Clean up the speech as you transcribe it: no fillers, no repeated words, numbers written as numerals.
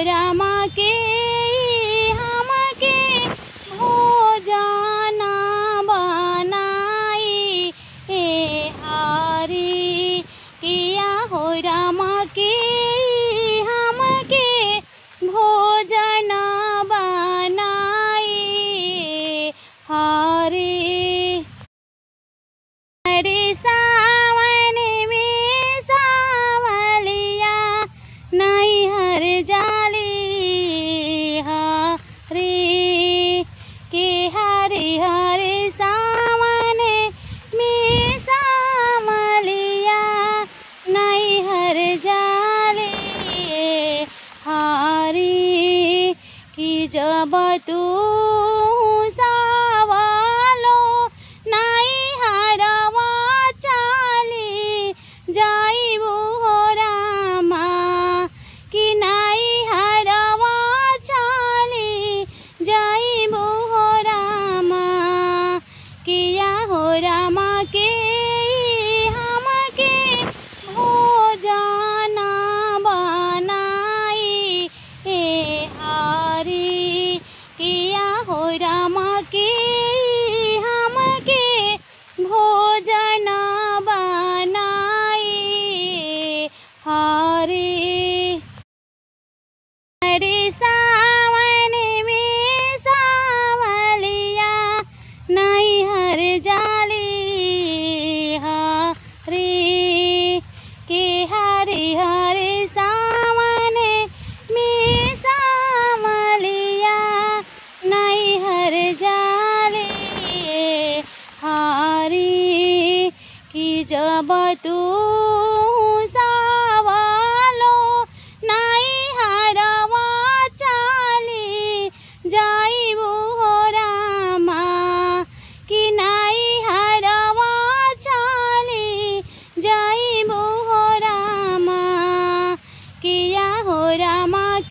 রামাকে আমাকে ভোজন বানাই এ হারি কিয়া हो রামাকে আমাকে ভোজন বানাই हरे हरे सावन में सावलिया नहीं हर जाली हरे के हरे हरे सावन में सावलिया नहीं हर जाली हरे की जब तू सावलो नहीं हरवा चाली जाइबो हो रामा कि नहीं हरवा चाली जाइबो हो रामा किया हो रामा के हमके भोजन बनाई ए हरि किया हो रामा के हमके भोजन बनाई हरे हरे सावन में सावलिया नहीं हर जाली हरे के हरे हरे सावन में सावलिया नहीं हर जाली हरे की जब तू